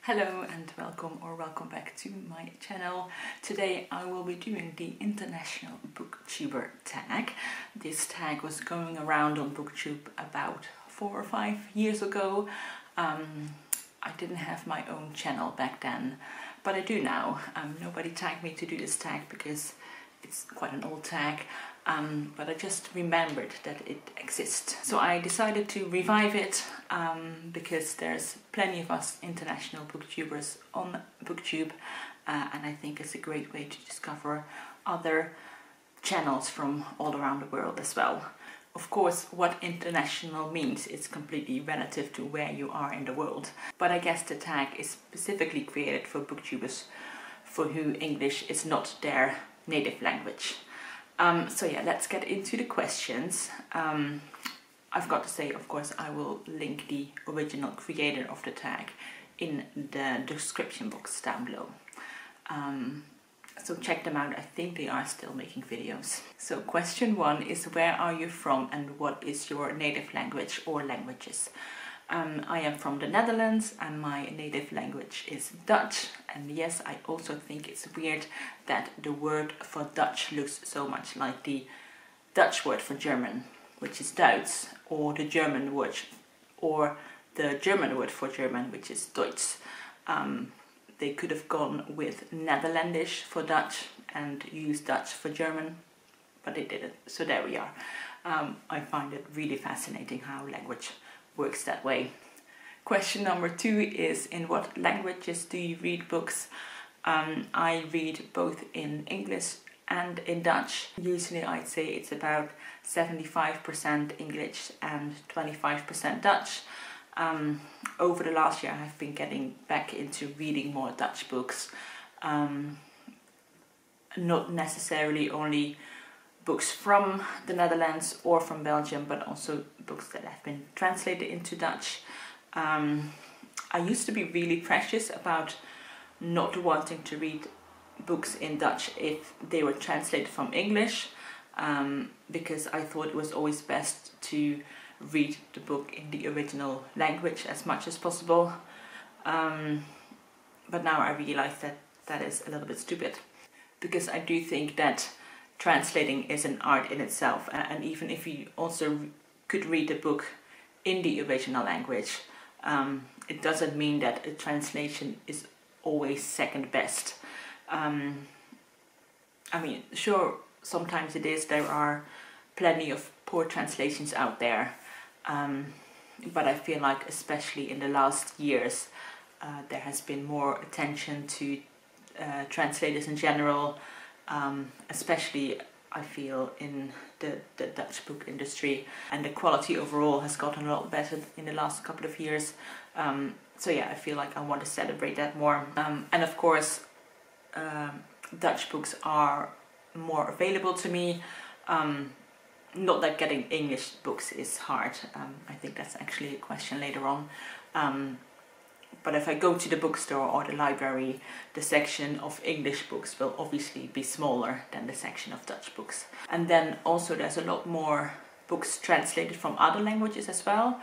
Hello and welcome back to my channel. Today I will be doing the International Booktuber Tag. This tag was going around on Booktube about 4 or 5 years ago. I didn't have my own channel back then, but I do now. Nobody tagged me to do this tag because it's quite an old tag, but I just remembered that it exists. So I decided to revive it because there's plenty of us international booktubers on Booktube, and I think it's a great way to discover other channels from all around the world as well. Of course, what international means is completely relative to where you are in the world, but I guess the tag is specifically created for booktubers for who English is not their native language. So yeah, let's get into the questions. I've got to say, of course, I will link the original creator of the tag in the description box down below. So check them out. I think they are still making videos. So question 1 is, where are you from and what is your native language or languages? I am from the Netherlands and my native language is Dutch, and yes, I also think it's weird that the word for Dutch looks so much like the Dutch word for German, which is Duits, or the German word for German, which is Deutsch. They could have gone with Netherlandish for Dutch and used Dutch for German, but they didn't, so there we are. I find it really fascinating how language works that way. Question number 2 is, in what languages do you read books? I read both in English and in Dutch. Usually I'd say it's about 75% English and 25% Dutch. Over the last year I've been getting back into reading more Dutch books. Not necessarily only books from the Netherlands or from Belgium, but also books that have been translated into Dutch. I used to be really precious about not wanting to read books in Dutch if they were translated from English, because I thought it was always best to read the book in the original language as much as possible. But now I realize that that is a little bit stupid, because I do think that translating is an art in itself, and even if you also could read a book in the original language, it doesn't mean that a translation is always second best. I mean, sure, sometimes it is. There are plenty of poor translations out there, but I feel like especially in the last years there has been more attention to translators in general. Especially I feel in the Dutch book industry, and the quality overall has gotten a lot better in the last couple of years. So yeah, I feel like I want to celebrate that more. And of course Dutch books are more available to me. Not that getting English books is hard. I think that's actually a question later on. But if I go to the bookstore or the library, the section of English books will obviously be smaller than the section of Dutch books. And then also there's a lot more books translated from other languages as well.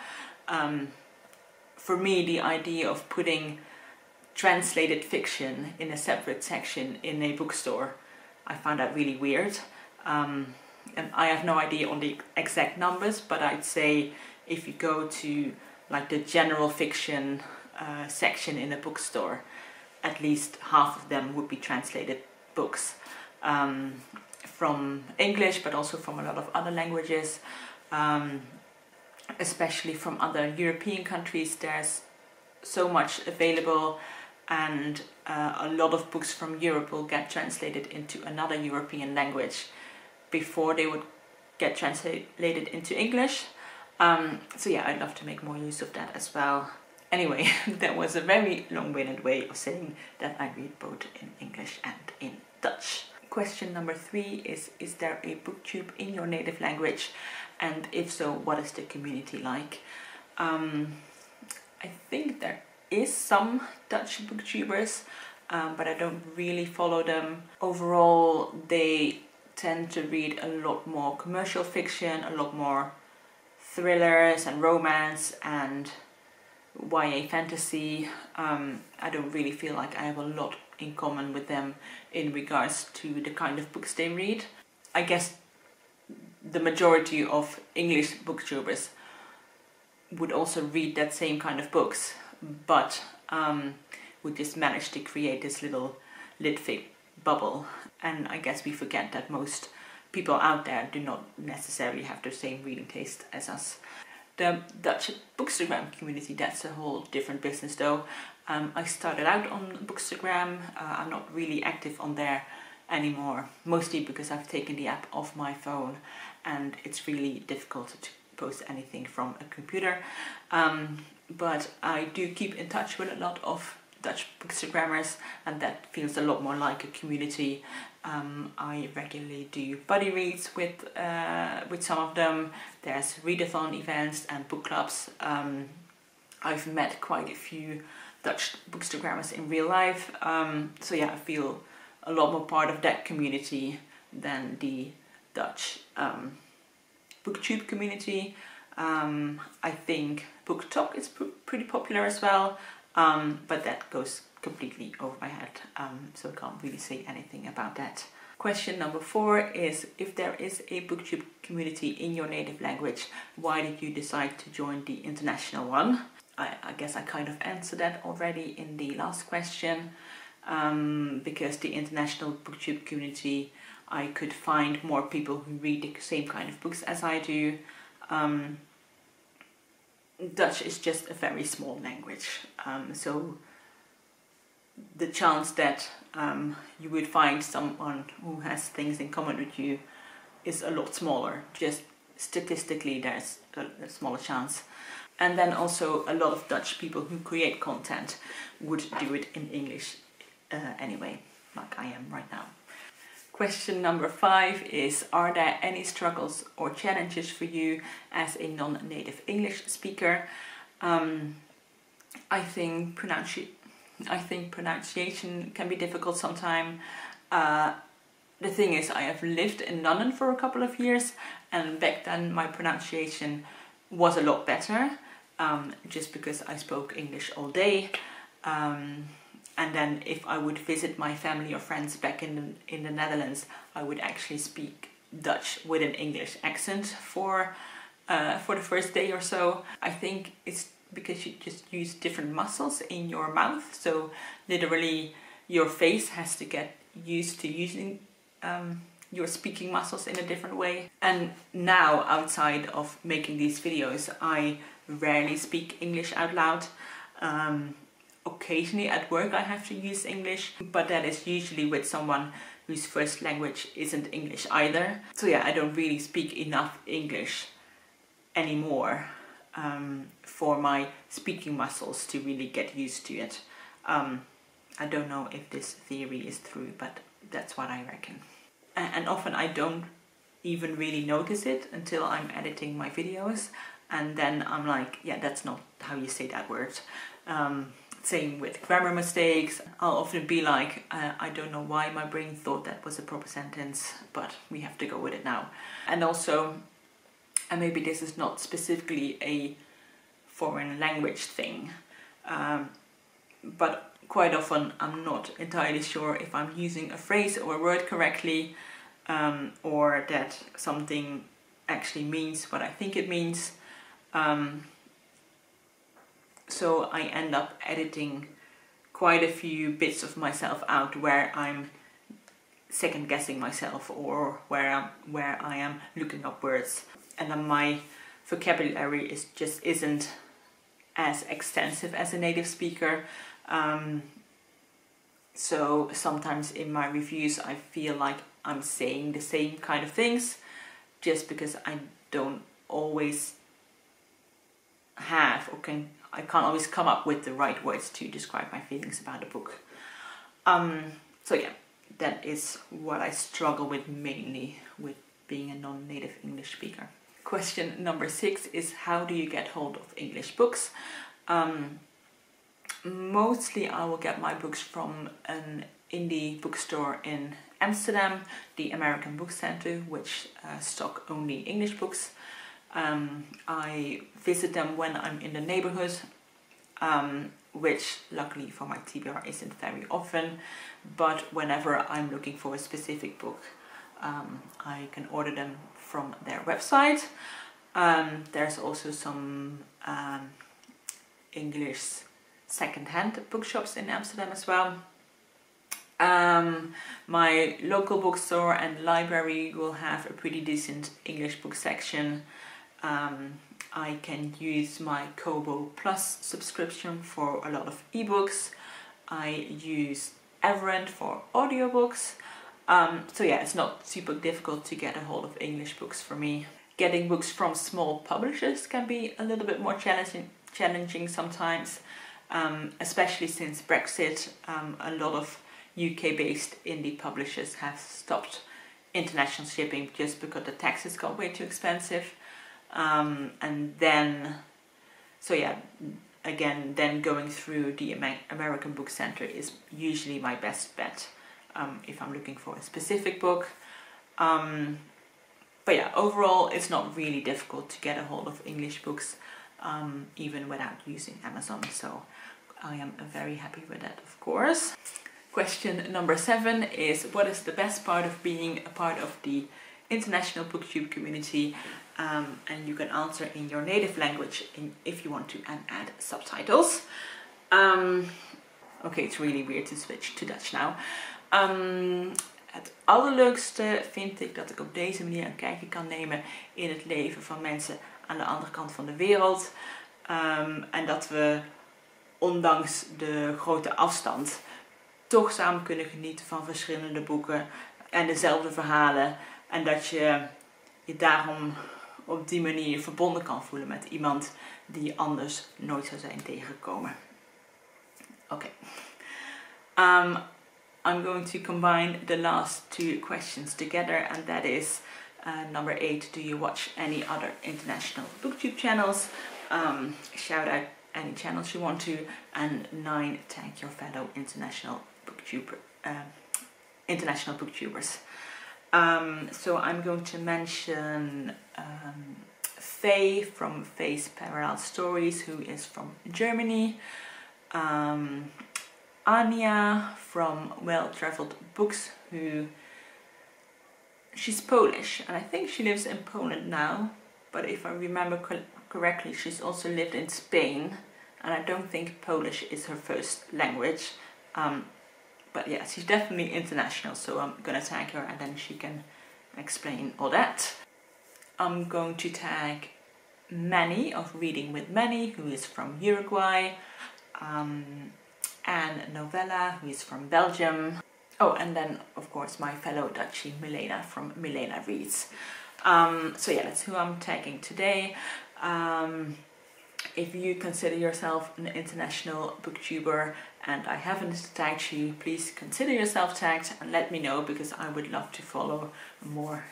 For me, the idea of putting translated fiction in a separate section in a bookstore, I find that really weird. And I have no idea on the exact numbers, but I'd say if you go to like the general fiction section in a bookstore, at least half of them would be translated books from English, but also from a lot of other languages, especially from other European countries. There's so much available, and a lot of books from Europe will get translated into another European language before they would get translated into English. So yeah, I'd love to make more use of that as well. Anyway, that was a very long-winded way of saying that I read both in English and in Dutch. Question number 3 is there a booktube in your native language? And if so, what is the community like? I think there is some Dutch booktubers, but I don't really follow them. Overall, they tend to read a lot more commercial fiction, a lot more thrillers and romance and YA fantasy. I don't really feel like I have a lot in common with them in regards to the kind of books they read. I guess the majority of English booktubers would also read that same kind of books, but we just managed to create this little litfic bubble. And I guess we forget that most people out there do not necessarily have the same reading taste as us. The Dutch Bookstagram community, that's a whole different business though. I started out on Bookstagram. I'm not really active on there anymore, mostly because I've taken the app off my phone and it's really difficult to post anything from a computer. But I do keep in touch with a lot of Dutch Bookstagrammers, and that feels a lot more like a community. I regularly do buddy reads with some of them. There's readathon events and book clubs. I've met quite a few Dutch Bookstagrammers in real life. So yeah, I feel a lot more part of that community than the Dutch Booktube community. I think BookTok is pretty popular as well, but that goes completely over my head, so I can't really say anything about that. Question number 4 is, if there is a Booktube community in your native language, why did you decide to join the international one? I guess I kind of answered that already in the last question, because the international Booktube community, I could find more people who read the same kind of books as I do. Dutch is just a very small language, so the chance that you would find someone who has things in common with you is a lot smaller. Just statistically, there's a smaller chance. And then also a lot of Dutch people who create content would do it in English anyway, like I am right now. Question number 5 is, are there any struggles or challenges for you as a non-native English speaker? I think pronunciation can be difficult sometimes. The thing is, I have lived in London for a couple of years, and back then my pronunciation was a lot better, just because I spoke English all day. And then if I would visit my family or friends back in the Netherlands, I would actually speak Dutch with an English accent for the first day or so. I think it's because you just use different muscles in your mouth. So literally your face has to get used to using your speaking muscles in a different way. And now, outside of making these videos, I rarely speak English out loud. Occasionally at work I have to use English, but that is usually with someone whose first language isn't English either. So yeah, I don't really speak enough English anymore for my speaking muscles to really get used to it. I don't know if this theory is true, but that's what I reckon. And often I don't even really notice it until I'm editing my videos, and then I'm like, yeah, that's not how you say that word. Same with grammar mistakes. I'll often be like, I don't know why my brain thought that was a proper sentence, but we have to go with it now. And also, and maybe this is not specifically a foreign language thing, but quite often I'm not entirely sure if I'm using a phrase or a word correctly, or that something actually means what I think it means. So I end up editing quite a few bits of myself out where I'm second guessing myself, or where I am looking up words, and then my vocabulary isn't as extensive as a native speaker. So sometimes in my reviews I feel like I'm saying the same kind of things, just because I don't always have, or I can't always come up with the right words to describe my feelings about a book. So yeah, that is what I struggle with mainly with being a non-native English speaker. Question number 6 is, how do you get hold of English books? Mostly I will get my books from an indie bookstore in Amsterdam, the American Book Center, which stock only English books. I visit them when I'm in the neighborhood, which luckily for my TBR isn't very often, but whenever I'm looking for a specific book, I can order them from their website. There's also some English second-hand bookshops in Amsterdam as well. My local bookstore and library will have a pretty decent English book section. I can use my Kobo Plus subscription for a lot of ebooks. I use Everend for audiobooks. So yeah, it's not super difficult to get a hold of English books for me. Getting books from small publishers can be a little bit more challenging sometimes, especially since Brexit. A lot of UK-based indie publishers have stopped international shipping just because the taxes got way too expensive. And then, so yeah, again, then going through the American Book Center is usually my best bet if I'm looking for a specific book. But yeah, overall, it's not really difficult to get a hold of English books, even without using Amazon. So I am very happy with that, of course. Question number 7 is, what is the best part of being a part of the International Booktube community? And you can answer in your native language if you want to, and add subtitles. Okay, it's really weird to switch to Dutch now. Het allerleukste vind ik dat ik op deze manier een kijkje kan nemen in het leven van mensen aan de andere kant van de wereld. En dat we ondanks de grote afstand toch samen kunnen genieten van verschillende boeken en dezelfde verhalen. En dat je je daarom op die manier verbonden kan voelen met iemand die je anders nooit zou zijn tegengekomen. Oké. I'm going to combine the last 2 questions together, and that is number 8, do you watch any other international booktube channels? Shout out any channels you want to, and 9, tag your fellow international booktubers. So I'm going to mention Faye from Faye's Parallel Stories, who is from Germany. Ania from Well Traveled Books, she's Polish, and I think she lives in Poland now, but if I remember correctly, she's also lived in Spain, and I don't think Polish is her first language. But yeah, she's definitely international, so I'm gonna tag her and then she can explain all that. I'm going to tag Manny of Reading with Manny, who is from Uruguay, and Novella, who is from Belgium. Oh, and then of course my fellow Dutchie Milena from Milena Reads. So yeah, that's who I'm tagging today. If you consider yourself an international booktuber and I haven't tagged you, please consider yourself tagged and let me know, because I would love to follow more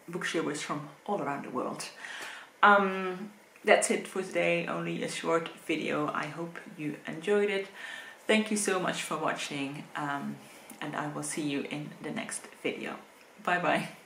booktubers from all around the world. That's it for today, only a short video. I hope you enjoyed it. Thank you so much for watching, and I will see you in the next video. Bye bye.